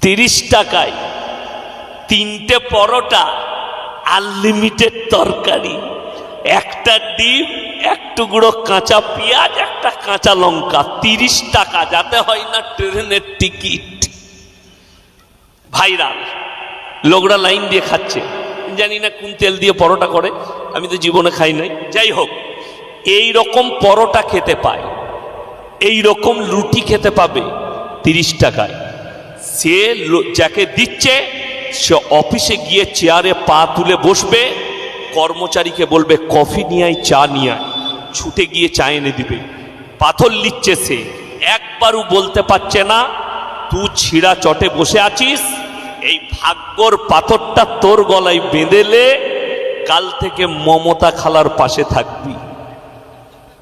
30 টাকায় 3টে পরোটা, আনলিমিটেড তরকারি, একটা ডিম, এক টুকরো কাঁচা পেঁয়াজ, একটা কাঁচা লঙ্কা, 30 টাকা, যাতে হয় না ট্রেনের টিকিট। ভাইরাল, লোকরা লাইন দিয়ে খাচ্ছে। জানি না কোন তেল দিয়ে পরোটা করে, আমি তো জীবনে খাই নাই। যাই হোক, এই রকম পরোটা খেতে পায়, এই রকম রুটি খেতে পাবে 30 টাকায়। সে যাকে দিচ্ছে সে অফিসে গিয়ে চেয়ারে পা তুলে বসবে, কর্মচারীকে বলবে কফি নিয়ে আয়, চা নিয়ে আয়, ছুটে গিয়ে চা এনে দিবে। পাথর লিখছে সে, একবারও বলতে পারছে না তুই ছিঁড়া চটে বসে আছিস, এই ভাগ্যর পাথরটা তোর গলায় বেঁধেলে কাল থেকে মমতা খালার পাশে থাকবি।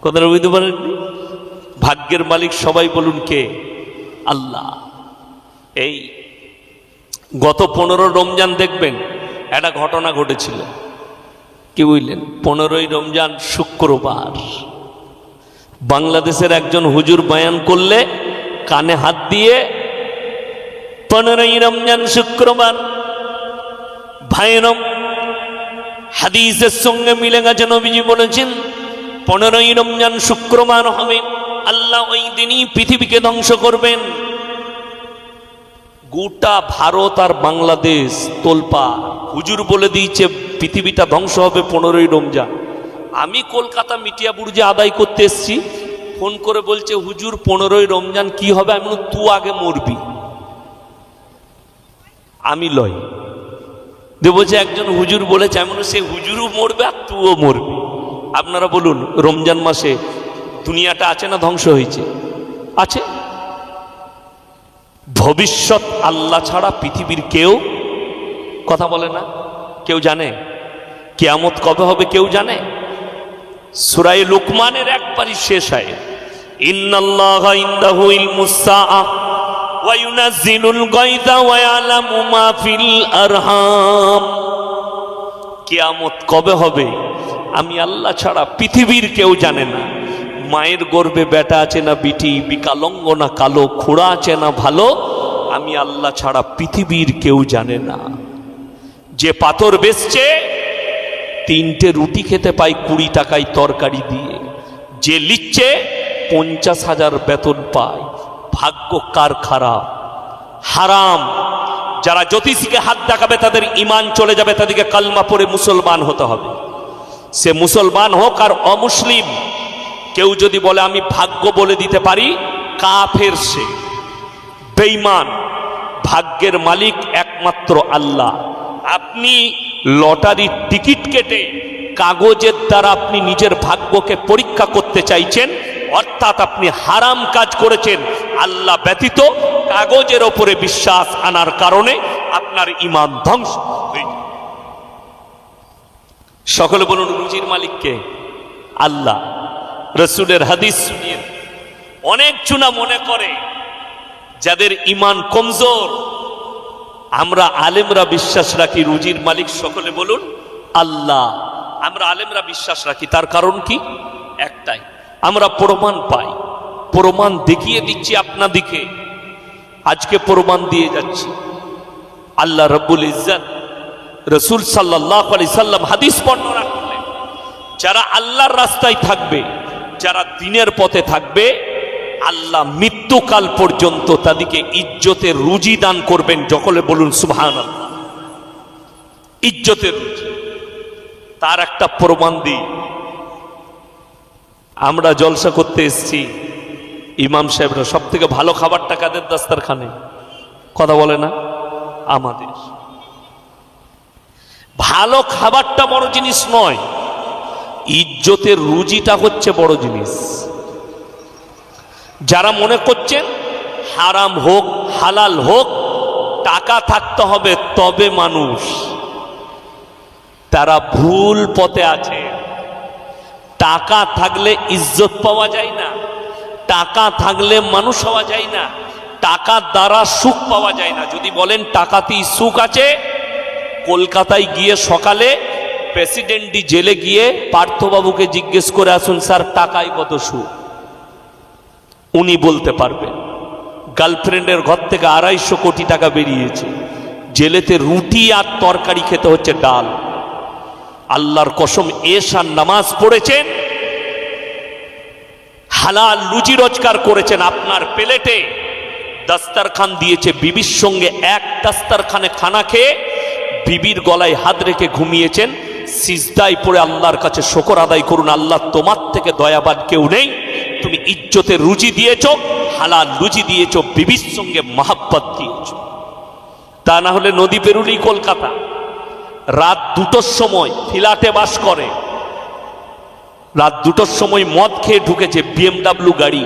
কথাটা বুঝতে পারেন? ভাগ্যের মালিক সবাই বলুন কে? আল্লাহ। এই গত 15 রমজান দেখবেন একটা ঘটনা ঘটেছিল, কি বুঝলেন? 15ই রমজান শুক্রবার, বাংলাদেশের একজন হুজুর বয়ান করলে কানে হাত দিয়ে 15ই রমজান শুক্রবার, ভাইরম হাদিসের সঙ্গে মিলে গেছে। নবীজি বলেছেন 15ই রমজান শুক্রবার হবে, আল্লাহ ওই দিনই পৃথিবীকে ধ্বংস করবেন। গোটা ভারত আর বাংলাদেশ তোলপা, হুজুর বলে দিয়েছে পৃথিবীটা ধ্বংস হবে 15ই রমজান। আমি কলকাতা মিটিয়া বুর্জে আদায় করতে এসছি, ফোন করে বলছে হুজুর 15ই রমজান কি হবে? আমি বললাম তুই আগে মরবি, আমি লয়। বলছে একজন হুজুর বলেছে, এমন সে হুজুরও মরবে আর তুইও মরবি। আপনারা বলুন, রমজান মাসে দুনিয়াটা আছে না ধ্বংস হয়েছে? আছে। ভবিষ্যৎ আল্লাহ ছাড়া পৃথিবীর কেউ কথা বলে না। কেউ জানে কিয়ামত কবে হবে? কেউ জানে? সূরা লুকমানের একবারই শেষ আয়াত, ইন্নাল্লাহা ইনদাহু ইলমুস সাআহ ওয়া ইউনাজ্জিলুল গায়যা ওয়া ইয়ালামু মা ফিল আরহাম। কিয়ামত কবে হবে আমি আল্লাহ ছাড়া পৃথিবীর কেউ জানে না। মায়ের গর্ভে বেটা আছে না বিটি, বিকালঙ্গ না কালো, খোড়া আছে না ভালো, আমি আল্লাহ ছাড়া পৃথিবীর কেউ জানে না। যে পাথর বেচছে 3টে রুটি খেতে পায় 20 টাকায় তরকারি দিয়ে, যে লিখছে 50,000 বেতন পায়। ভাগ্য কার খারাপ? হারাম। যারা জ্যোতিষীকে হাত দেখাবে তাদের ঈমান চলে যাবে, তাদেরকে কালমা পড়ে মুসলমান হতে হবে। সে মুসলমান হোক আর অমুসলিম, কেউ যদি বলে আমি ভাগ্য বলে দিতে পারি, কাফের, সে বেঈমান। ভাগ্যের মালিক একমাত্র আল্লাহ। আপনি লটারির টিকিট কেটে কাগজের দ্বারা আপনি নিজের ভাগ্যকে পরীক্ষা করতে চাইছেন, অর্থাৎ আপনি হারাম কাজ করেছেন। আল্লাহ ব্যতীত কাগজের ওপরে বিশ্বাস আনার কারণে আপনার ঈমান ধ্বংস হয়ে যায়। সকলে বলুন রুজির মালিককে? আল্লাহ। রসুলের হাদিস শুনিয়ে অনেক চুনা মনে করে যাদের ঈমান কমজোর। আমরা আলেমরা বিশ্বাস রাখি রুজির মালিক, সকলে বলুন আল্লাহ। আমরা আলেমরা বিশ্বাস রাখি, তার কারণ কি? একটাই, আমরা প্রমাণ পাই, প্রমাণ দেখিয়ে দিচ্ছি আপনাদিকে। আজকে প্রমাণ দিয়ে যাচ্ছি। আল্লাহ রব্বুল ইজ্জত রসুল সাল্লাল্লাহু আলাইহি সাল্লাম হাদিস বর্ণনা করলেন, যারা আল্লাহর রাস্তায় থাকবে, যারা দ্বীনের পথে থাকবে, আল্লাহ মৃত্যুকাল পর্যন্ত তাদেরকে ইজ্জতের রুজি দান করবেন। সকলে বলুন সুবহানাল্লাহ। ইজ্জতের রুজি, তার একটা প্রমাণ দিই। আমরা জলসা করতে এসেছি, ইমাম সাহেবরা সব থেকে ভালো খাবারটা কাদের দাস্তারখানে? কথা বলে না? আমাদের। ভালো খাবারটা বড় জিনিস নয়, ইজ্জতের রুজিটা হচ্ছে বড় জিনিস। যারা মনে করছেন হারাম হোক হালাল হোক টাকা থাকতে হবে তবে মানুষ, তারা ভুল পথে আছে। টাকা থাকলে ইজ্জত পাওয়া যায় না, টাকা থাকলে মানুষ হওয়া যায় না, টাকার দ্বারা সুখ পাওয়া যায় না। যদি বলেন টাকাতেই সুখ আছে, কলকাতায় গিয়ে সকালে প্রেসিডেন্টই জেলে গিয়ে পার্থবাবুকে জিজ্ঞেস করে আসুন, স্যার টাকায় কত সুখ? উনি বলতে পারবেন। গার্লফ্রেন্ডের ঘর থেকে 250 কোটি টাকা বেরিয়েছে, জেলেতে রুটি আর তরকারি খেতে হচ্ছে ডাল। আল্লাহর কসম এশার নামাজ পড়েছেন, হালাল রুজি রোজগার করেছেন, আপনার প্লেটে দাস্তারখান দিয়েছে, বিবির সঙ্গে এক দাস্তারখানে খানা খেয়ে বিবির গলায় হাত রেখে ঘুমিয়েছেন। সিজদায় পড়ে আল্লাহর কাছে শুকর আদায় করুন, আল্লাহ তোমার থেকে দয়াবান কেউ নেই, তুমি ইজ্জতের রুজি দিয়েছো, হালাল রুজি দিয়েছো, বিবির সঙ্গে মহাব্বত দিয়েছো। তা না হলে নদী পেরুলি কলকাতা, রাত 2টোর সময় ফ্ল্যাটে বাস করে, রাত 2টোর সময় মদ খেয়ে ঢুকেছে, BMW গাড়ি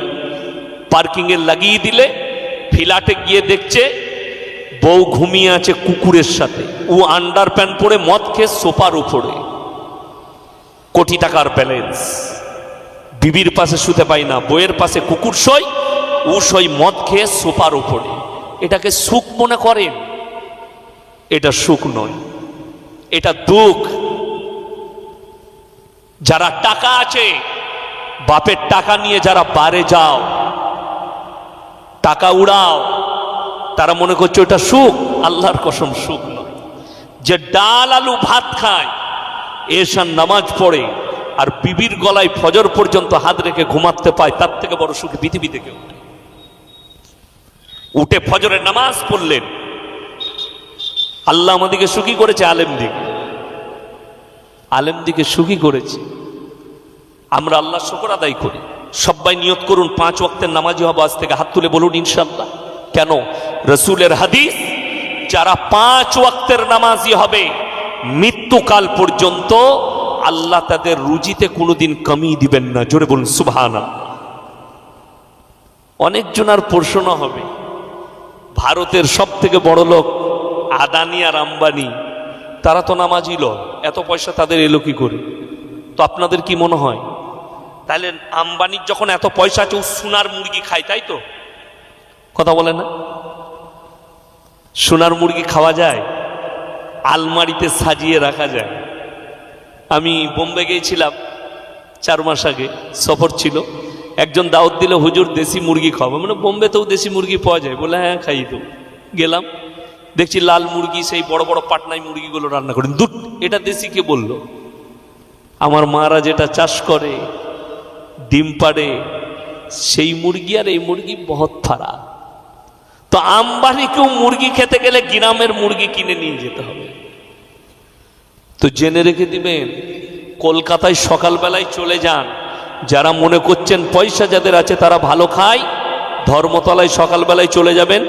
পার্কিংয়ে লাগিয়ে দিলে ফ্ল্যাটে গিয়ে দেখছে বউ ঘুমিয়ে আছে কুকুরের সাথে, ও আন্ডার প্যান্ট পরে মদ খেয়ে সোফার উপরে, কোটি টাকার ব্যালেন্স, বিবির পাশে শুতে পাই না, বইয়ের পাশে কুকুর শোয়, ও শোয় মদ খেয়ে সোফার উপরে। এটাকে সুখ মনে করেন? এটা সুখ নয়, এটা দুঃখ। যারা টাকা আছে, বাপের টাকা নিয়ে যারা বারে যাও, টাকা উড়াও, তারা মনে করছে ওটা সুখ। আল্লাহর কসম সুখ নয়। যে ডাল আলু ভাত খায়, এশার নামাজ পড়ে, আর বিবির গলায় ফজর পর্যন্ত হাত রেখে ঘুমাতে পায়, তার থেকে বড় সুখ পৃথিবীতে কেউ নেই। উঠে ফজরের নামাজ পড়লেন, আল্লাহ আমাদেরকে সুখী করেছে, আলেম দিকে সুখী করেছে। আমরা আল্লাহ শুকর আদায় করি। সবাই নিয়ত করুন 5 ওয়াক্তের নামাজি হবো আজ থেকে, হাত তুলে বলুন ইনশাআল্লাহ। কেন? রসুলের হাদিস, যারা 5 ওয়াক্তের নামাজি হবে মৃত্যুকাল পর্যন্ত আল্লাহ তাদের রুজিতে কোনোদিন কমি দিবেন না। জোরে বলুন সুবহানাল্লাহ। অনেকজনার প্রশ্ন হবে, ভারতের সব থেকে বড় লোক আদানি আর আম্বানি, তারা তো নামাজি লোক, এত পয়সা তাদের এলো কি করে? তো আপনাদের কি মনে হয় তাহলে আম্বানির যখন এত পয়সা আছে ও সোনার মুরগি খায়, তাই তো? কথা বলে না? সোনার মুরগি খাওয়া যায়, আলমারিতে সাজিয়ে রাখা যায়। আমি বোম্বে গিয়েছিলাম 4 মাস আগে, সফর ছিল। একজন দাওয়াত দিল, হুজুর দেশি মুরগি খাবো। মানে বোম্বেতেও দেশি মুরগি পাওয়া যায়? বলে হ্যাঁ খাই। তো গেলাম, দেখছি লাল মুরগি, সেই বড় বড় পাটনাই মুরগিগুলো রান্না করেন। দুধ, এটা দেশি কে বললো? আমার মারা যেটা চাষ করে, ডিম পাড়ে, সেই মুরগি আর এই মুরগি বহুত ফারাক। তো আম্বানিকেও মুরগি খেতে গেলে গ্রামের মুরগি কিনে নিয়ে যেতে হবে। তো জেনে রেখে দিবেন, কলকাতায় সকালবেলায় চলে যান, যারা মনে করছেন পয়সা যাদের আছে তারা ভালো খায়, ধর্মতলায় সকালবেলায় চলে যাবেন,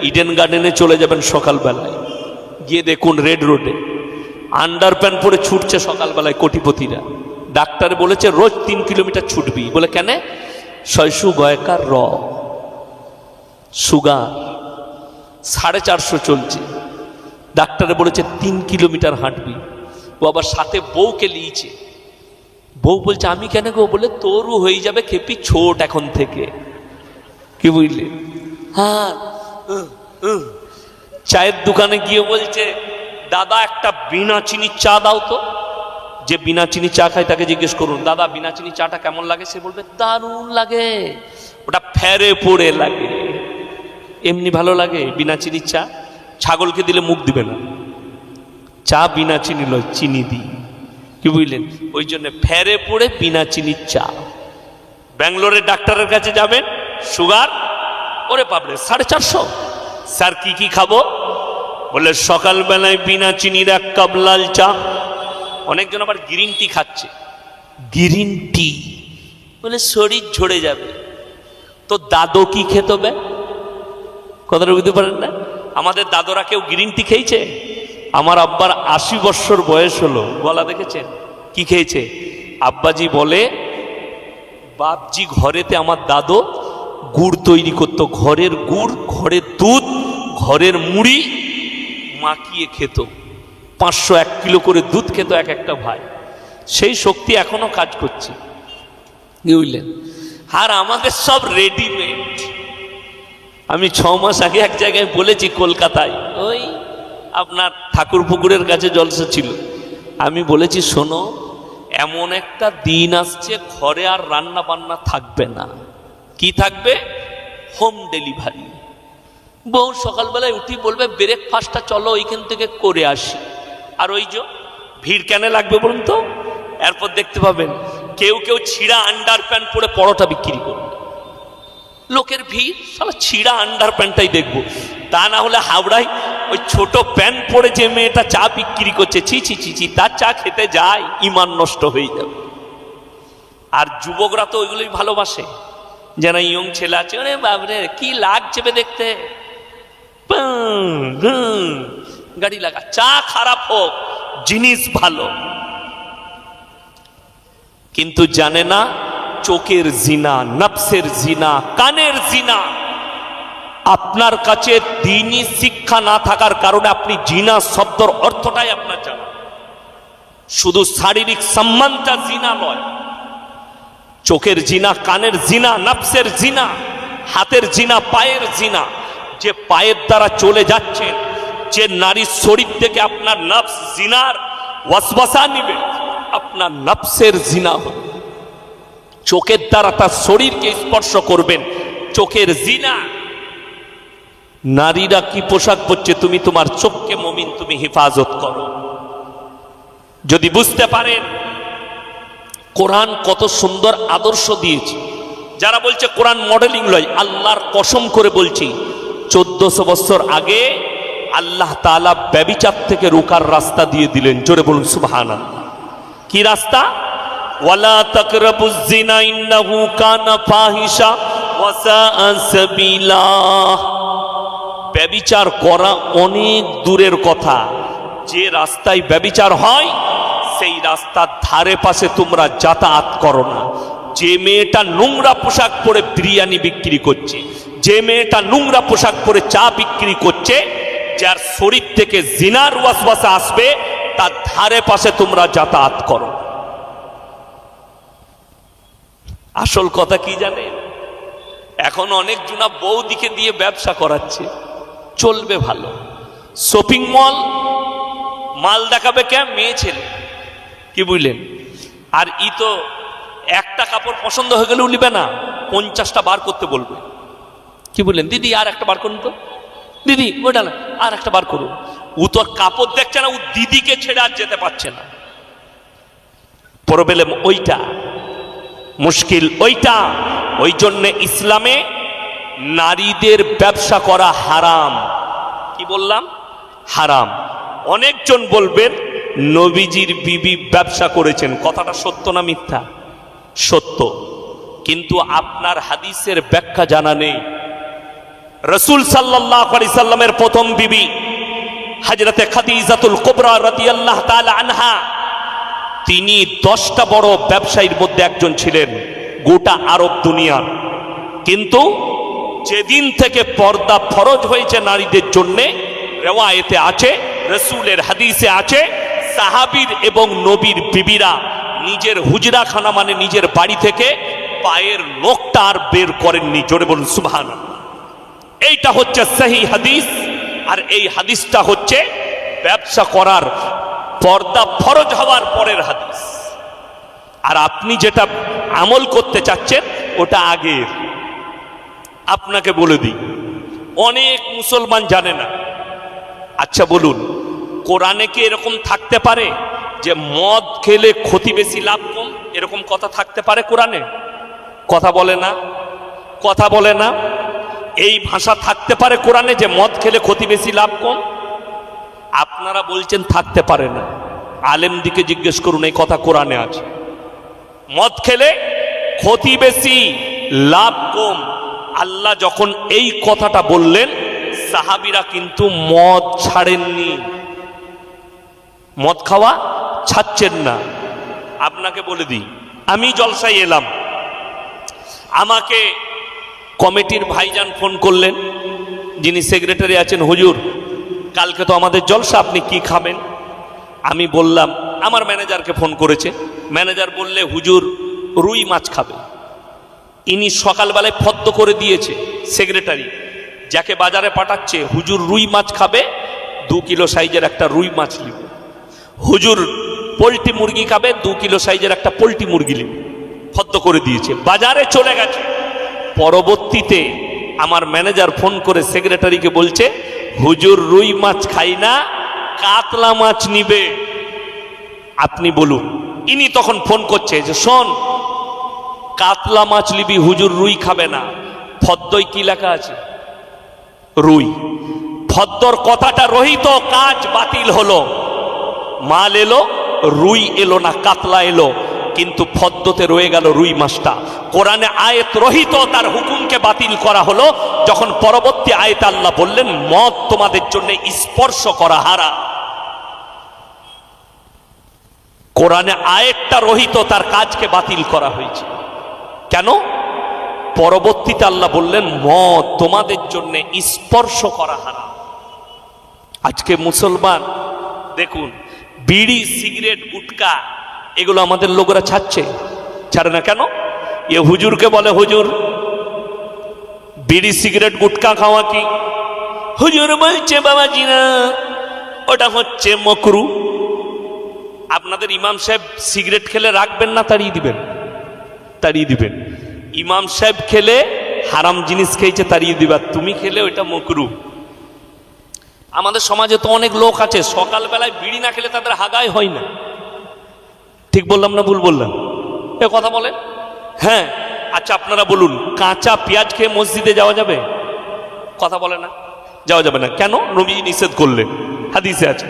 ইডেন গার্ডেনে চলে যাবেন সকালবেলায়, গিয়ে দেখুন রেড রোডে আন্ডার প্যান্ট পরে ছুটছে সকালবেলায় কোটিপতিরা। ডাক্তার বলেছে রোজ 3 কিলোমিটার ছুটবি। বলে কেন? শৈশু গয়কার র সুগার 450 চলছে, ডাক্তারে বলেছে 3 কিলোমিটার হাঁটবি। ও আবার সাথে বউকে লিয়েছে। বউ বলছে আমি কেন গো? বলে তোরও হয়ে যাবে খেপি, ছোট এখন থেকে। কি বুঝলে? হ্যাঁ। চায়ের দোকানে গিয়ে বলছে দাদা একটা বিনা চিনি চা দাও তো। যে বিনা চিনি চা খায় তাকে জিজ্ঞেস করুন, দাদা বিনা চিনি চাটা কেমন লাগে? সে বলবে দারুণ লাগে, ওটা ফেরে পড়ে লাগে। এমনি ভালো লাগে বিনা চিনি চা? ছাগলকে দিলে মুখ দিবে না। চা বিনা চিনি লয়, চিনি দিই। কি বুঝলেন? ওই জন্য ফেরে পড়ে বিনা চিনির চা। ব্যাঙ্গালোরের ডাক্তারের কাছে যাবেন, সুগার, ওরে বাপরে 450। স্যার কি কি খাবো? বলে সকালবেলায় বিনা চিনির 1 কাপ লাল চা। অনেকজন আবার গ্রিন টি খাচ্ছে। গ্রিন টি বলে শরীর ঝরে যাবে। তো দাদু কি খেতে হবে? কথাটা বুঝতে পারেন না? আমাদের দাদুরা কেউ গ্রিন টি খেয়েছে? আমার আব্বার 80 বছর বয়স হলো, গলা দেখেছেন কি খেয়েছে? আব্বাজি বলে বাপজি ঘরেতে আমার দাদু গুড় তৈরি করতো, ঘরের গুড়, ঘরের দুধ, ঘরের মুড়ি মাখিয়ে খেত। 501 কিলো করে দুধ খেত এক একটা ভাই। সেই শক্তি এখনো কাজ করছে, বুঝলেন? আর আমাদের সব রেডিমেড। আমি 6 মাস আগে এক জায়গায় বলেছি, কলকাতায় ওই আপনার ঠাকুর পুকুরের কাছে জলসা ছিল। আমি বলেছি শোনো, এমন একটা দিন আসছে ঘরে আর রান্না বান্না থাকবে না। কি থাকবে? Home delivery. বউ সকালবেলায় উঠি বলবে ব্রেকফাস্টটা চলো ওইখান থেকে করে আসি। আর ওই যে ভিড় কেন লাগবে বলুন তো? এরপর দেখতে পাবেন কেউ কেউ ছিঁড়া আন্ডার প্যান্ট পরে পরোটা বিক্রি করবে। লোকের ভিড়, সালা ছিঁড়া আন্ডার প্যান্টটাই দেখবো। তা না হলে হাওড়ায় ওই ছোট প্যান্ট পরে যে মেয়েটা চা বিক্রি করছে, ছি ছি ছি ছি, তার চা খেতে যায়, ইমান নষ্ট হয়ে যাবে। আর যুবকরা তো ওইগুলোই ভালোবাসে, যেন ইয়ং ছেলে আছে, ওরে বাবরে কি লাগছে দেখতে, গাড়ি লাগা, চা খারাপ হোক জিনিস ভালো। কিন্তু জানে না চোখের জিনা, নফসের জিনা, কানের জিনা। আপনার কাছে দ্বীনি শিক্ষা না থাকার কারণে আপনি জিনা শব্দের অর্থটাই আপনার জানা, শুধু শারীরিক সম্মানটা জিনা নয়, চোখের জিনা, কানের জিনা, নফসের জিনা, হাতের জিনা, পায়ের জিনা। যে পায়ের দ্বারা চলে যাচ্ছেন, যে নারীর শরীর থেকে আপনার নফস জিনার ওয়াসওয়াসা নিবে, আপনার নফসের জিনা হবে। চোখের দ্বারা তার শরীরকে স্পর্শ করবেন, চোখের জিনা। নারীরা কি পোশাক পরছে, তুমি তোমার চোখকে মুমিন তুমি হেফাজত করো। যদি বুঝতে পারেন কোরআন কত সুন্দর আদর্শ দিয়েছে। যারা বলছে কোরআন মডেলিং লয়, আল্লাহর কসম করে বলছি 1400 বছর আগে আল্লাহ তাআলা ব্যভিচার থেকে রোকার রাস্তা দিয়ে দিলেন। জোরে বলুন সুবহানাল্লাহ। কি রাস্তা? ওয়ালা তাকরাবুজ জিনা ইন্নাহু কানা ফাহিশা ওয়া সাআ সাবিলা। ব্যভিচার করা অনেক দূরের কথা, যে রাস্তায় ব্যভিচার হয় সেই রাস্তার ধারে পাশে তোমরা যাতায়াত করো না। যে মেয়েটা নোংরা পোশাক পরে বিরিয়ানি বিক্রি করছে, যে মেয়েটা নোংরা পোশাক পরে চা বিক্রি করছে, যার শরীর থেকে জিনার ওয়াসওয়াসা আসবে, তার ধারে পাশে তোমরা যাতায়াত করো। আসল কথা কি জানে? এখন অনেক জনা বৌদিকে দিয়ে ব্যবসা করাচ্ছে, চলবে ভালো। শপিং মল মাল দেখাবে কে? মেয়ে ছেলে, কি বুঝলেন? আর ই তো একটা কাপড় পছন্দ হয়ে গেলেও নিবে না, 50টা বার করতে বলবে। কি বললেন? দিদি আর একটা বার করুন তো, দিদি ওইটা না আর একটা বার করুন। ও তো কাপড় দেখছে না, ও দিদিকে ছেড়ে আর যেতে পারছে না। প্রবলেম ওইটা, মুশকিল ওইটা। ওই জন্যে ইসলামে নারীদের ব্যবসা করা হারাম। কি বললাম? হারাম। অনেকজন বলবেন নবীজির বিবি ব্যবসা করেছেন, কথাটা সত্য না মিথ্যা? সত্য। কিন্তু আপনার হাদিসের ব্যাখ্যা জানা নেই। রাসূল সাল্লাল্লাহু আলাইহি সাল্লামের প্রথম বিবি হযরতে খাদিজাতুল কুবরা রাদিয়াল্লাহু তাআলা আনহা, তিনি 10টা বড় ব্যবসায়ীর মধ্যে একজন ছিলেন গোটা আরব দুনিয়ার। কিন্তু যেদিন থেকে পর্দা ফরজ হয়েছে নারীদের জন্য, রিওয়ায়েতে আছে, রাসূলের হাদিসে আছে, সাহাবীর এবং নবীর বিবিরা নিজের হুজরাখানা মানে নিজের বাড়ি থেকে পায়ের নখটা আর বের করেননি। জোরে বলুন সুবহানাল্লাহ। এইটা হচ্ছে সহিহ হাদিস। আর এই হাদিসটা হচ্ছে ব্যবসা করার পর্দা ফরজ হওয়ার পরের হাদিস। আর আপনি যেটা আমল করতে চাচ্ছেন ওটা আগের। আপনাকে বলে দিই, অনেক মুসলমান জানে না। আচ্ছা বলুন, কোরআনে কি এরকম থাকতে পারে যে মদ খেলে ক্ষতি বেশি লাভ কম? এরকম কথা থাকতে পারে কোরআনে? কথা বলে না, কথা বলে না। এই ভাষা থাকতে পারে কোরআনে যে মদ খেলে ক্ষতি বেশি লাভ কম? আপনারা বলছেন থাকতে পারে না। আলেম দিকে জিজ্ঞেস করুন, এই কথা কোরআনে আছে। মদ খেলে ক্ষতি বেশি লাভ কম। আল্লাহ যখন এই কথাটা বললেন, সাহাবীরা কিন্তু মদ ছাড়েননি, মদ খাওয়া ছাড়ছেন না। আপনাকে বলে দিই, আমি জলসায় এলাম, আমাকে কমিটির ভাইজান ফোন করলেন, যিনি সেক্রেটারি আছেন, হুজুর কালকে তো আমাদের জলসা, আপনি কি খাবেন? আমি বললাম, আমার ম্যানেজারকে ফোন করেছে, ম্যানেজার বললে হুজুর রুই মাছ খাবে। ইনি সকালবেলায় ফদ্দ করে দিয়েছে সেক্রেটারি, যাকে বাজারে পাঠাচ্ছে, হুজুর রুই মাছ খাবে, 2 কিলো সাইজের একটা রুই মাছ নিব। হুজুর পোলট্রি মুরগি খাবে, 2 কিলো সাইজের একটা পোলট্রি মুরগি নিব। ফদ্দ করে দিয়েছে, বাজারে চলে গেছে। পরবর্তীতে আমার ম্যানেজার ফোন করে সেক্রেটারিকে বলছে, হুজুর রুই মাছ খাই না, কাতলা মাছ নিবে, আপনি বলুন। ইনি তখন ফোন করছে যে শোন, কাতলা মাছ নিবি, হুজুর রুই খাবে না। ফদ্দই কি লেখা আছে? রুই। ফদ্দর কথাটা রহিত, কাজ বাতিল হলো। মাল এলো, রুই এলো না, কাতলা এলো, কিন্তু ফদ্দতে রয়ে গেল রুই মাছটা। কোরআনে আয়াত রহিত, তার হুকুমকে বাতিল করা হলো। যখন পরবর্তী আয়াতে আল্লাহ বললেন মদ তোমাদের জন্য স্পর্শ করা হারাম। কোরআনে আয়াতটা রহিত, তার কাজকে বাতিল করা হয়েছে। কেন? পরবর্তীতে আল্লাহ বললেন মদ তোমাদের জন্য স্পর্শ করা হারাম। আজকে মুসলমান দেখুন, বিড়ি, সিগারেট, গুটকা এগুলো আমাদের লোকেরা ছাড়ছে, ছাড়ে না কেন? এ হুজুরকে বলে, হুজুর বিড়ি সিগারেট গুটকা খাওয়া কি? হুজুর বলছে বাবাজি না, ওটা হচ্ছে মকরু। আপনাদের ইমাম সাহেব সিগারেট খেলে রাখবেন না তাড়িয়ে দিবেন? তাড়িয়ে দিবেন। ইমাম সাহেব খেলে হারাম জিনিস খেয়েছে, তাড়িয়ে দিবা, তুমি খেলে ওইটা মকরু। আমাদের সমাজে তো অনেক লোক আছে সকালবেলায় বিড়ি না খেলে তাদের হাগাই হয় না। ঠিক বললাম না ভুল বললাম? এ কথা বলেন। হ্যাঁ, আচ্ছা আপনারা বলুন, কাঁচা পেঁয়াজ খেয়ে মসজিদে যাওয়া যাবে? কথা বলে না, যাওয়া যাবে না। কেন? নবী নিষেধ করলেন, হাদিসে আছে।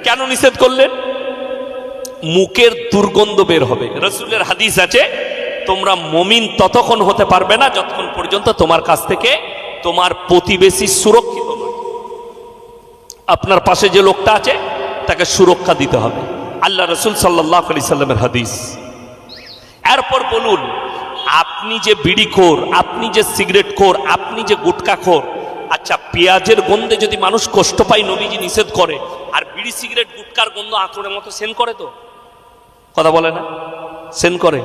কেন নিষেধ করলেন? মুখের দুর্গন্ধ বের হবে। রাসূলের হাদিস আছে, তোমরা মুমিন ততক্ষণ হতে পারবে না যতক্ষণ পর্যন্ত তোমার কাছ থেকে তোমার প্রতিবেশী সুরক্ষিত নয়। আপনার পাশে যে লোকটা আছে তাকে সুরক্ষা দিতে হবে। আল্লাহ রাসূল সাল্লাল্লাহু আলাইহি সাল্লামের হাদিস। এরপর বলুন, আপনি যে বিড়িখোর, আপনি যে সিগারেটখোর, আপনি যে গুটখাখোর, আচ্ছা পেঁয়াজের গন্ধে যদি মানুষ কষ্ট পায় নবীজি নিষেধ করে, আর বিড়ি সিগারেট গুটকার গন্ধ আঁতড়ের মতো সেন করে? তো কথা বলে না, সেন করে।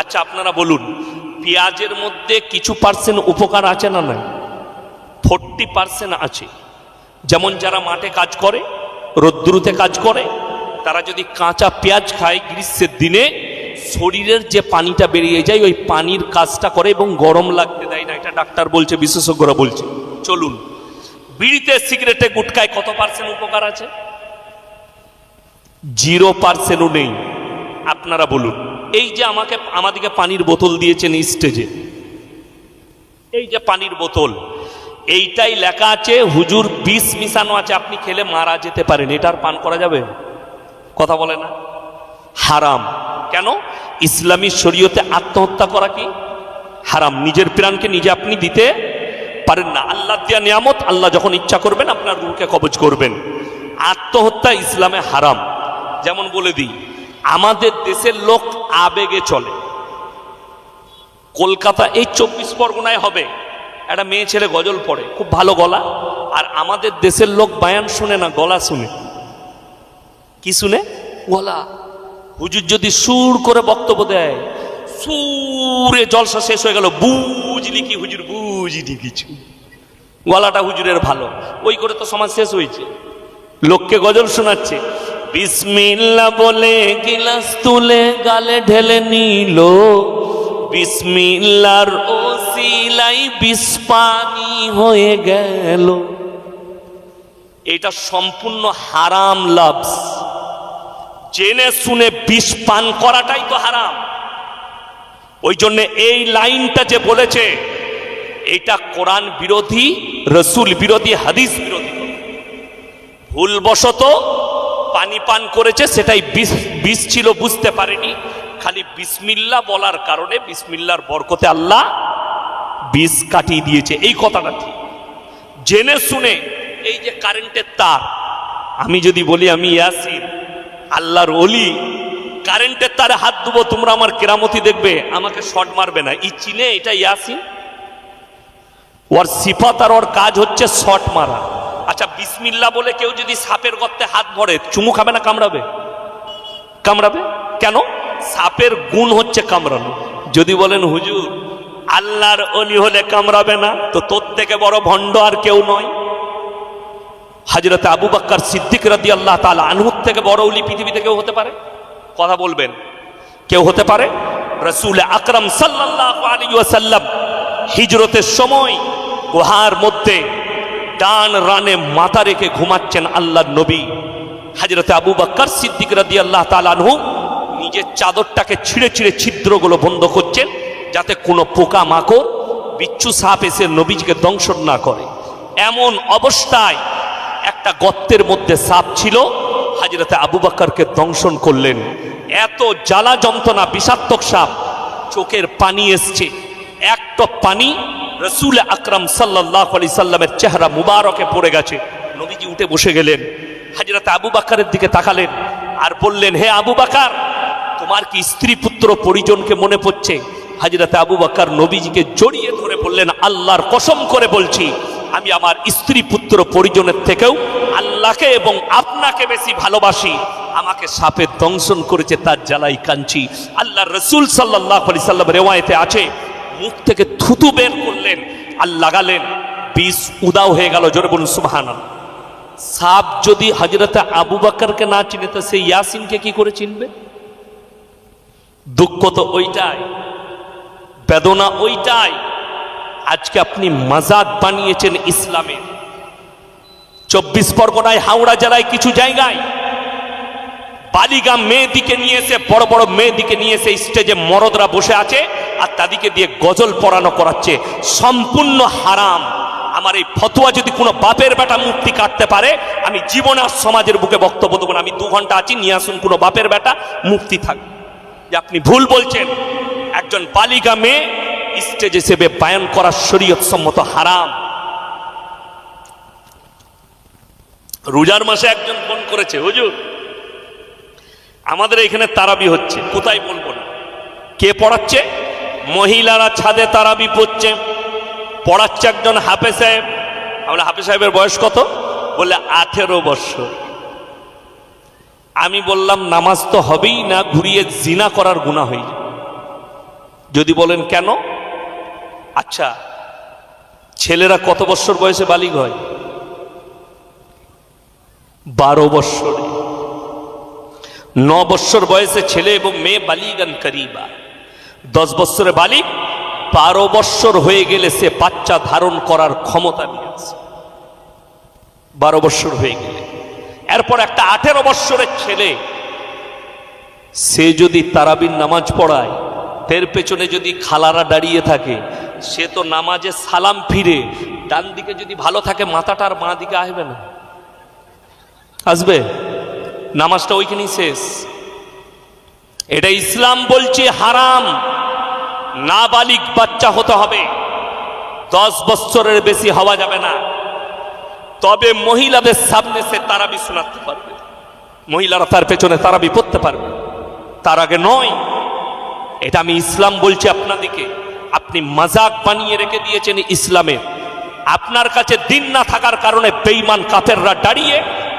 আচ্ছা আপনারা বলুন, পেঁয়াজের মধ্যে কিছু পার্সেন্ট উপকার আছে না? নাই, 40% আছে। যেমন যারা মাঠে কাজ করে, রোদ্দুরুতে কাজ করে, তারা যদি কাঁচা পেঁয়াজ খায় গ্রীষ্মের দিনে শরীরের যে পানিটা বেরিয়ে যায় ওই পানির কাজটা করে এবং গরম লাগতে দেয় না। এটা ডাক্তার বলছে, বিশেষজ্ঞরা বলছে। চলুন, বিড়িতে, সিগারেটে, গুটকায় কত পার্সেন্ট উপকার আছে? 0%ও নেই। আপনারা বলুন, এই যে আমাদেরকে পানির বোতল দিয়েছেন স্টেজে, এই যে পানির বোতল, এইটাই লেখা আছে হুজুর বিষ মিশানো আছে, আপনি খেলে মারা যেতে পারেন, এটা আর পান করা যাবে? কথা বলে না, হারাম। কেন? ইসলামী শরীয়তে আত্মহত্যা করা কি হারাম। নিজের প্রাণকে নিজে আপনি দিতে পারেন না। আল্লাহ দেয়া নিয়ামত, আল্লাহ যখন ইচ্ছা করবেন আপনার রূহকে কবজ করবেন। আত্মহত্যা ইসলামে হারাম। যেমন বলে দিই, আমাদের দেশের লোক আবেগে চলে। কলকাতা, এই 24 পরগনায় হবে, একটা মেয়ে ছেলে গজল পড়ে, খুব ভালো গলা, আর আমাদের দেশের লোক বায়ান শুনে না, গলা শুনে। কি শুনে? গলা। হুজুর যদি সুর করে বক্তব্য দেয়, সুরে জলসা শেষ হয়ে গেল, বুঝলি কি হুজুর? বুঝিনি কিছু। গলাটা হুজুরের ভালো, ওই করে তো সমাজ শেষ হয়েছে। লোককে গজল শোনাচ্ছে, বিসমিল্লাহ বলে গিলাস তুলে গালে ঢেলে নিল, বিসমিল্লাহর ওসিলাই বিষ পানি হয়ে গেল। এটা সম্পূর্ণ হারাম লফজ। জেনে শুনে বিষ পান করাটাই তো হারাম। ওই জন্য এই লাইনটা যে বলেছে, এটা কোরআন বিরোধী, রসুল বিরোধী, হাদিস বিরোধী। ভুলবশত পানি পান করেছে, সেটাই বিষ ছিল, বুঝতে পারেনি। খালি বিসমিল্লাহ বলার কারণে বিসমিল্লাহর বরকতে আল্লাহ বিষ কাটিয়ে দিয়েছে, এই কথাটা ঠিক। জেনে শুনে, এই যে কারেন্টের তার, আমি যদি বলি আমি ইয়াসিন আল্লাহর ওলি, কারেন্টের তারে হাত দেবো, তোমরা আমার কেরামতি দেখবে, আমাকে শর্ট মারবে না। ই চিনে এটা ইয়াসিন? ওর সিফাত আর ওর কাজ হচ্ছে শর্ট মারা। আচ্ছা বিসমিল্লাহ বলে কেউ যদি সাপের গর্তে হাত ভরে, চুমু খাবে না কামড়াবে? কামড়াবে। কেন? সাপের গুণ হচ্ছে কামড়ানো। যদি বলেন হুজুর আল্লাহর ওলি হলে কামড়াবে না, তো তোর থেকে বড় ভণ্ড আর কেউ নয়। হযরত আবু বকর সিদ্দিক রাদিয়াল্লাহু তাআলা আনহুর থেকে বড় ওলি পৃথিবীতে কেউ হতে পারে? কথা বলবেন, কেউ হতে পারে? রাসূল আকরাম সাল্লাল্লাহু আলাইহি ওয়াসাল্লাম হিজরতের সময় গুহার মধ্যে ডান রানে মাথা রেখে ঘুমাচ্ছেন আল্লাহর নবী। হযরতে আবু বকর সিদ্দিক রাদিয়াল্লাহু তাআলা আনহু নিজের চাদরটাকে ছিঁড়ে ছিঁড়ে ছিদ্রগুলো বন্ধ করছেন, যাতে কোনো পোকা মাকড় বিচ্ছু সাপ এসে নবীজিকে দংশন না করে। এমন অবস্থায় একটা গর্তের মধ্যে সাপ ছিল, হযরতে আবু বকরকে দংশন করলেন। এত জ্বালা যন্ত্রণা, বিষাক্ত সাপ, চোখের পানি এসছে, এক টপ পানি রাসূল আকরাম সাল্লাল্লাহু আলাইহি সাল্লামের চেহারা মুবারকে পড়ে গেছে। নবীজি উঠে বসে গেলেন, হযরতে আবু বকরের দিকে তাকালেন আর বললেন, হে আবু বকর, তোমার কি স্ত্রী পুত্র পরিজনকে মনে পড়ছে? হযরতে আবু বকর নবীজিকে জড়িয়ে ধরে বললেন, আল্লাহর কসম করে বলছি, আমি আমার স্ত্রী পুত্র পরিজনের থেকেও আল্লাহকে এবং আপনাকে বেশি ভালোবাসি। আমাকে সাপে দংশন করেছে, তার জ্বালাই কাঞ্চি। আল্লাহর রাসূল সাল্লাল্লাহু আলাইহি সাল্লাম রিওয়ায়েতে আছে, মুখ থেকে থুতু বের করলেন আর লাগালেন, বিষ উদাও হয়ে গেল। জোরে বলুন সুবহানাল্লাহ। সাপ যদি হযরতে আবু বকরকে না চিনে তো সে ইয়াসিনকে কি করে চিনবে? দুঃখ তো ওইটাই, বেদনা ওইটাই। আজকে আপনি মাজাক বানিয়েছেন ইসলামের। 24 পরগনায়, হাওড়া জেলায় কিছু জায়গায় বালিগা মেয়েদিকে নিয়ে এসে, বড় বড় মেয়েদিকে নিয়ে এসে স্টেজে মরদরা বসে আছে আর তাদেরকে দিয়ে গজল পড়ানো করাচ্ছে। সম্পূর্ণ হারাম। আমার এই ফতোয়া যদি কোনো বাপের বেটা মুফতি কাটতে পারে, আমি জীবনে আর সমাজের বুকে বক্তব্য দেবো না। আমি 2 ঘন্টা আছি, নিয়ে আসুন কোনো বাপের বেটা মুফতি থাকবে যে আপনি ভুল বলছেন। একজন বালিগা মেয়ে স্টেজ হিসেবে বায়ান করা শরীয়ত সম্মত হারাম। রোজার মাসে একজন ফোন করেছে, হুজুর আমাদের এখানে তারাবি হচ্ছে, কোথায় বলবো না। কে পড়াচ্ছে? মহিলারা ছাদে তারাবি পড়ছে, পড়াচ্ছে একজন হাফেজ সাহেব। আমরা হাফেজ সাহেবের বয়স কত? বলে 18 বছর। আমি বললাম, নামাজ তো হবেই না, ঘুরিয়ে জিনা করার গুনাহ হয়ে যাবে। যদি বলেন কেন? আচ্ছা, ছেলেরা কত বছর বয়সে বালিগ হয়? 12 বছরে। 9 বছর বয়সে ছেলে এবং মেয়ে বালিগান করিবা। 10 বছরে বালিগ, 12 বছর হয়ে গেলে সে বাচ্চা ধারণ করার ক্ষমতা নিয়ে আসে। 12 বছর হয়ে গেলে এরপর একটা 18 বছরের ছেলে, সে যদি তারাবির নামাজ পড়ায়, এর পেছনে যদি খালারা দাঁড়িয়ে থাকে, সে তো নামাজে সালাম ফিরে ডান দিকে যদি ভালো থাকে, মাথাটা আর বাঁ দিকে আসবে না, আসবে? নামাজটা ওইখানেই শেষ। এটা ইসলাম বলছে হারাম। নাবালিগ বাচ্চা হতে হবে, 10 বছরের বেশি হওয়া যাবে না। তবে মহিলাদের সামনে সে তারাবি শোনাতে পারবে, মহিলারা তার পেছনে তারাবি পড়তে পারবে, তার আগে নয়। এটা আমি ইসলাম বলছি আপনাদেরকে। আপনি মাজাক বানিয়ে রেখে দিয়েছেন ইসলামের। আপনার কাছে দিন না থাকার কারণে বেঈমান কাফেররা দাঁড়িয়ে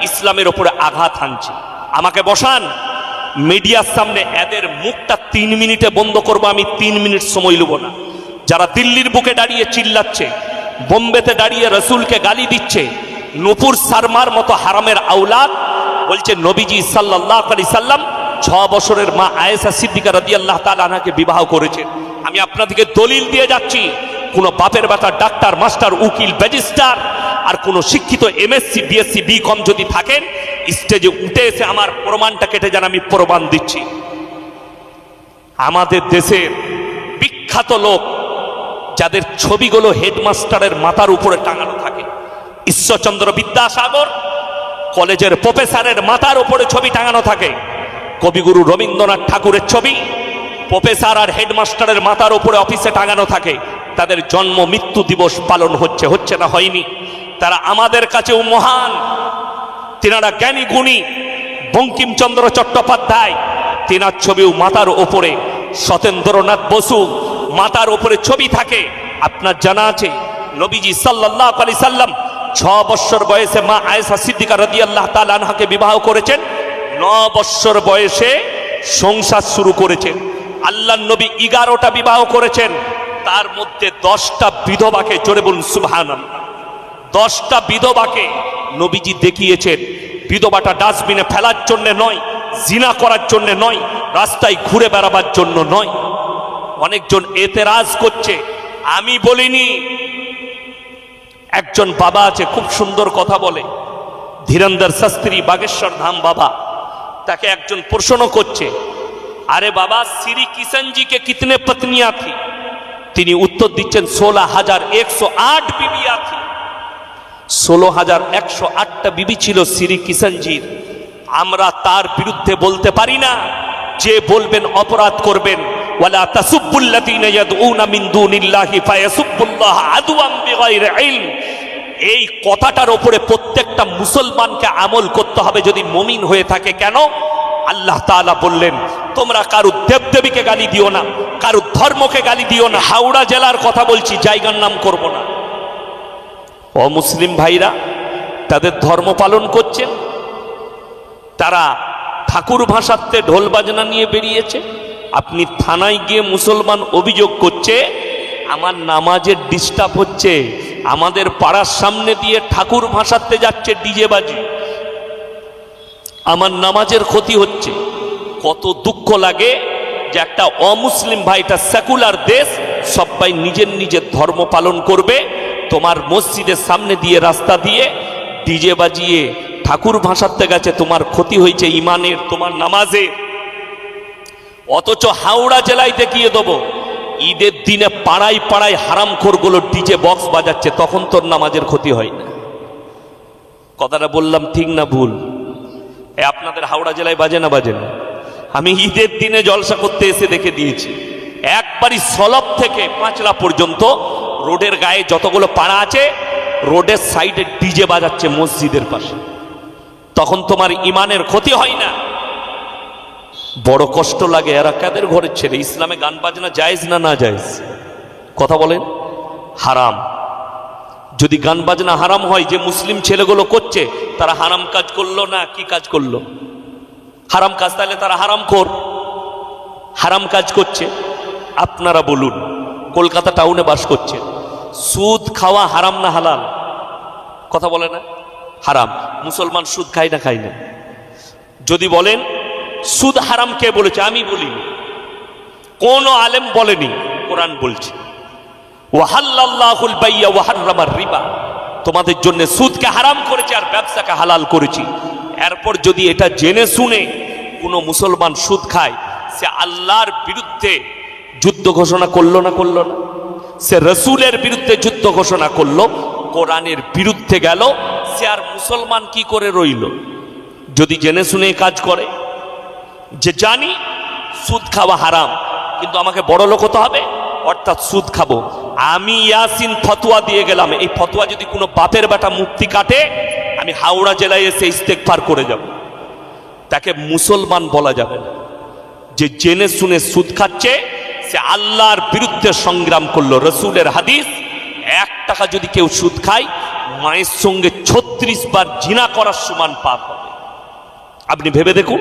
ইসলামের উপরে আঘাত হানছে। আমাকে বসান মিডিয়ার সামনে, এদের মুখটা 3 মিনিটে বন্ধ করব, আমি 3 মিনিট সময় নেব না। যারা দিল্লির বুকে দাঁড়িয়ে চিল্লাচ্ছে, বোম্বেতে দাঁড়িয়ে রসুলকে গালি দিচ্ছে, নূপুর শর্মার মতো হারামের আওলাদ বলছে নবীজি সাল্লাল্লাহু আলাইহি সাল্লাম 6 বছরের মা আয়েশা সিদ্দিকা রাদিয়াল্লাহু তাআলা আনহাকে বিবাহ করেছেন। আমি আপনাদেরকে দলিল দিয়ে যাচ্ছি, কোনো বাপের বেটা ডাক্তার, মাস্টার, উকিল, ম্যাজিস্ট্রেট আর কোনো শিক্ষিত এমএসসি, বিএসসি, বিকম যদি থাকেন, স্টেজে উঠে এসে আমার প্রমাণটা কেটে যান, আমি প্রমাণ দিচ্ছি। আমাদের দেশের বিখ্যাত লোক যাদের ছবিগুলো হেডমাস্টারের মাথার উপরে টাঙানো থাকে, ঈশ্বরচন্দ্র বিদ্যাসাগর কলেজের প্রফেসরের মাথার উপরে ছবি টাঙানো থাকে, কবিগুরু রবীন্দ্রনাথ ঠাকুরের ছবি প্রফেসর আর হেডমাস্টারের মাথার উপরে অফিসে টাঙানো থাকে। তাদের জন্ম মৃত্যু দিবস পালন হচ্ছে না হয়নি? তারা আমাদের কাছেও মহান। তিনারা জ্ঞানী গুণী। বঙ্কিমচন্দ্র চট্টোপাধ্যায়, তিনার ছবিও মাথার ওপরে, সতেন্দ্রনাথ বসু মাথার ওপরে ছবি থাকে। আপনার জানা আছে নবীজি সাল্লাল্লাহু আলাইহি সাল্লাম 6 বছর বয়সে মা আয়েশা সিদ্দিকা রাদিয়াল্লাহু তাআলা আনহাকে বিবাহ করেছেন। 9 বছর বয়সে সংসার শুরু করেছেন। আল্লাহর নবী 11টা বিবাহ করেছেন, তার মধ্যে 10টা বিধবাকে, জোরে বলুন সুবহানাল্লাহ, 10টা বিধবাকে নবীজি দেখিয়েছেন। বিধবাটা ডাস্টবিনে ফেলার জন্য নয়, জিনা করার জন্য নয়, রাস্তায় ঘুরে বেড়াবার জন্য নয়। অনেকজন এতেরাজ করছে, আমি বলিনি, একজন বাবা আছে খুব সুন্দর কথা বলে, ধীরেন্দর শাস্ত্রী, বাগেশ্বর ধাম বাবা। তাকে একজন প্রশ্ন করছে, আরে বাবা শ্রী কিষণজিকে কিতনে পত্নিয়াं থी? তিনি উত্তর দিচ্ছেন 16,108 বিবিয়া থी। 16,108টা বিবি ছিল শ্রী কিষণজির। আমরা তার বিরুদ্ধে বলতে পারি না, যে বলবেন অপরাধ করবেন। ওয়ালা তাসুব্বুল্লাযীনা ইয়াদউনা মিন দুনিল্লাহি ফায়াসুব্বুল্লাহ আদওয়াম বিগাইরি ইলম। এই কথাটার উপরে প্রত্যেকটা মুসলমানকে আমল করতে হবে যদি মুমিন হয়ে থাকে। কেন? আল্লাহ তাআলা বললেন, তোমরা কারো দেবদেবীকে গালি দিও না, কারো ধর্মকে গালি দিও না। হাওড়া জেলার কথা বলছি, জায়গার নাম করব না। অমুসলিম ভাইরা তাদের ধর্ম পালন করছেন, তারা ঠাকুর ভাষাতে ঢোল বাজনা নিয়ে বেরিয়েছে। আপনি থানায় গিয়ে মুসলমান অভিযোগ করছে আমার নামাজের ডিস্টার্ব হচ্ছে, আমাদের পাড়ার সামনে দিয়ে ঠাকুর ভাষাতে যাচ্ছে ডিজে বাজি, আমার নামাজের ক্ষতি হচ্ছে। কত দুঃখ লাগে যে একটা অমুসলিম ভাই, এটা সেকুলার দেশ, সবাই নিজের নিজের ধর্ম পালন করবে। তোমার মসজিদের সামনে দিয়ে রাস্তা দিয়ে ডিজে বাজিয়ে ঠাকুর ভাষাতে গেছে, তোমার ক্ষতি হয়েছে ইমানের, তোমার নামাজের। অথচ হাওড়া জেলায় দেখিয়ে দেবো ঈদের দিনে পাড়ায় পাড়ায় হারামখোরগুলো ডিজে বক্স বাজাচ্ছে, তখন তোর নামাজের ক্ষতি হয় না। কথাটা বললাম ঠিক না ভুল? আপনাদের হাওড়া জেলায় বাজে না বাজে না? আমি ঈদের দিনে জলসা করতে এসে দেখে দিয়েছি, একবারই সলব থেকে পাঁচলা পর্যন্ত রোডের গায়ে যতগুলো পাড়া আছে রোডের সাইডে ডিজে বাজাচ্ছে মসজিদের পাশে, তখন তোমার ইমানের ক্ষতি হয় না? বড় কষ্ট লাগে। এরা কাদের ঘরের ছেলে? ইসলামে গান বাজনা জায়েজ না না জায়েজ? কথা বলেন। হারাম। যদি গান বাজনা হারাম হয়, যে মুসলিম ছেলেগুলো করছে তারা হারাম কাজ করলো না কি কাজ করলো? হারাম কাজ। তাহলে তারা হারামখোর, হারাম কাজ করছে। আপনারা বলুন, কলকাতা টাউনে বাস করছে, সুদ খাওয়া হারাম না হালাল? কথা বলে না? হারাম। মুসলমান সুদ খায় না খায় না? যদি বলেন সুদ হারাম কে বলেছে? আমি বলিনি, কোন আলেম বলেনি, কোরআন বলছে ওয়াহাল্লাল্লাহুল বাইয়া ওয়া হাররামার রিবা। তোমাদের জন্য সুদকে হারাম করেছে আর ব্যবসাকে হালাল করেছি। এরপর যদি এটা জেনে শুনে কোনো মুসলমান সুদ খায়, সে আল্লাহর বিরুদ্ধে যুদ্ধ ঘোষণা করলো না করলো না? সে রসুলের বিরুদ্ধে যুদ্ধ ঘোষণা করলো, কোরআনের বিরুদ্ধে গেল, সে আর মুসলমান কি করে রইল? যদি জেনে শুনে কাজ করে, যে জানি সুদ খাওয়া হারাম কিন্তু আমাকে বড় লোক হতে হবে, অর্থাৎ সুদ খাবো, আমি ইয়াসিন ফতোয়া দিয়ে গেলাম, এই ফতোয়া যদি কোনো বাপের বেটা মুক্তি কাটে, আমি হাওড়া জেলায় এসে ইস্তেগফার করে যাব। তাকে মুসলমান বলা যাবে না। যে জেনে শুনে সুদ খাচ্ছে, সে আল্লাহর বিরুদ্ধে সংগ্রাম করলো। রসুলের হাদিস, 1 টাকা যদি কেউ সুদ খায়, মায়ের সঙ্গে 36 বার জিনা করার সমান পাপ হবে। আপনি ভেবে দেখুন,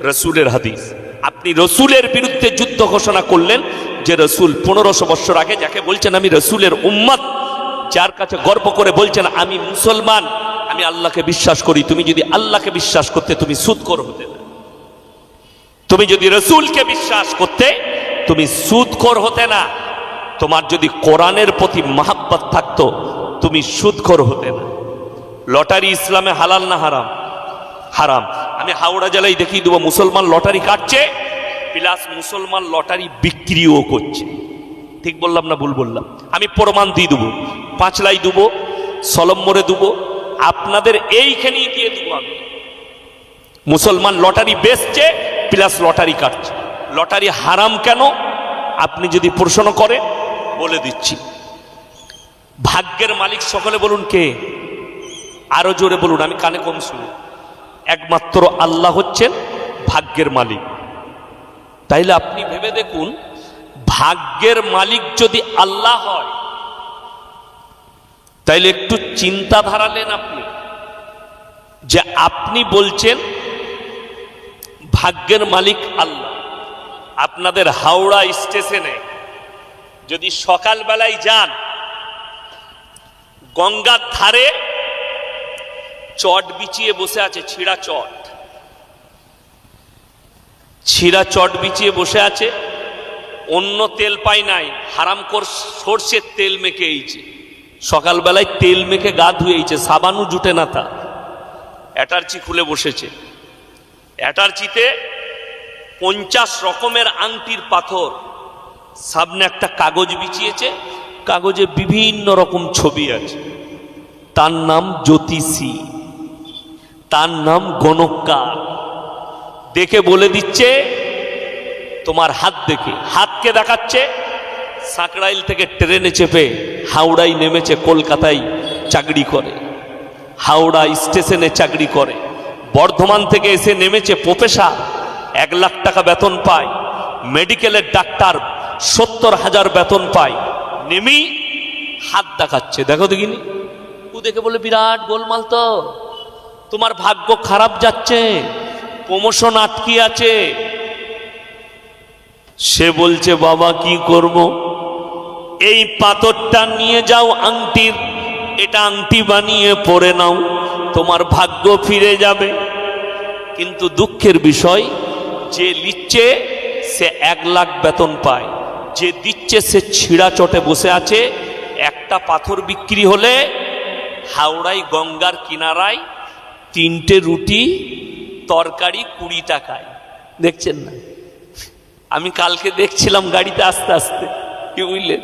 রসুলের হাদিস। আপনি রসুলের বিরুদ্ধে যুদ্ধ ঘোষণা করলেন, যে রসুল 1500 বছর আগে, যাকে বলছেন আমি রসুলের উম্মত, যার কাছে গর্ব করে বলছেন আমি মুসলমান, আমি আল্লাহকে বিশ্বাস করি। তুমি যদি আল্লাহকে বিশ্বাস করতে, তুমি সুদখোর হতে না। তুমি যদি রসুলকে বিশ্বাস করতে, তুমি সুদখোর হতে না। তোমার যদি কোরআনের প্রতি মহাব্বত থাকতো, তুমি সুদখোর হতে না। লটারি ইসলামে হালাল না হারাম? হারাম। আমি হাওড়া জেলায় দেখিয়ে দেবো, মুসলমান লটারি কাটছে, প্লাস মুসলমান লটারি বিক্রিও করছে। ঠিক বললাম না ভুল বললাম? আমি প্রমাণ দিয়ে দেবো, পাঁচলাই দেবো, সলম্বরে দেবো, আপনাদের এইখানেই দিয়ে দেবো। আমি মুসলমান লটারি বেচছে প্লাস লটারি কাটছে। লটারি হারাম কেন আপনি যদি প্রশ্ন করেন, বলে দিচ্ছি। ভাগ্যের মালিক সকলে বলুন কে? আরো জোরে বলুন, আমি কানে কম শুনি। একমাত্র আল্লাহ হচ্ছেন ভাগ্যের মালিক। তাইলে আপনি ভেবে দেখুন, ভাগ্যের মালিক যদি আল্লাহ হয়, তাইলে একটু চিন্তা ধারালেন আপনি, যে আপনি বলছেন ভাগ্যের মালিক আল্লাহ। আপনাদের হাওড়া স্টেশনে যদি সকালবেলায় যান, গঙ্গার ধারে চট বিছিয়ে বসে আছে, ছিঁড়া চট, ছিঁড়া চট বিছিয়ে বসে আছে, অন্য তেল পাই নাই, হারামখোর সরষের তেল মেখে এইছে। সকালবেলায় তেল মেখে গা ধুয়েছে, সাবানও জুটে না তা, অ্যাটার্চি খুলে বসেছে। অ্যাটার্চিতে 50 রকমের আংটির পাথর, সামনে একটা কাগজ বিছিয়েছে, কাগজে বিভিন্ন রকম ছবি আছে। তার নাম জ্যোতিষী, তার নাম গণককার। দেখে বলে দিচ্ছে তোমার হাত দেখে, হাতকে দেখাচ্ছে। সাঁকড়াইল থেকে ট্রেনে চেপে হাওড়ায় নেমেছে, কলকাতায় চাকরি করে, হাওড়া স্টেশনে চাকরি করে। বর্ধমান থেকে এসে নেমেছে প্রফেসর, 1 লাখ টাকা বেতন পায়। মেডিকেলের ডাক্তার 70,000 বেতন পায়। নেমেই হাত দেখাচ্ছে, দেখো দেখিনি। ও দেখে বলে বিরাট গোলমাল তো, তোমার ভাগ্য খারাপ যাচ্ছে, প্রমোশন আটকে আছে। সে বলছে বাবা কি করব, এই পাথরটা নিয়ে যাও আংটির, এটা আংটি বানিয়ে পরে নাও, তোমার ভাগ্য ফিরে যাবে। কিন্তু দুঃখের বিষয়, যে লিখছে সে 1 লাখ বেতন পায়, যে দিচ্ছে সে ছিঁড়া চটে বসে আছে। একটা পাথর বিক্রি হলে হাওড়ায় গঙ্গার কিনারায় 3টে রুটি তরকারি 20 টাকায়। দেখছেন না? আমি কালকে দেখছিলাম গাড়িতে আসতে আসতে, কি বুঝলেন?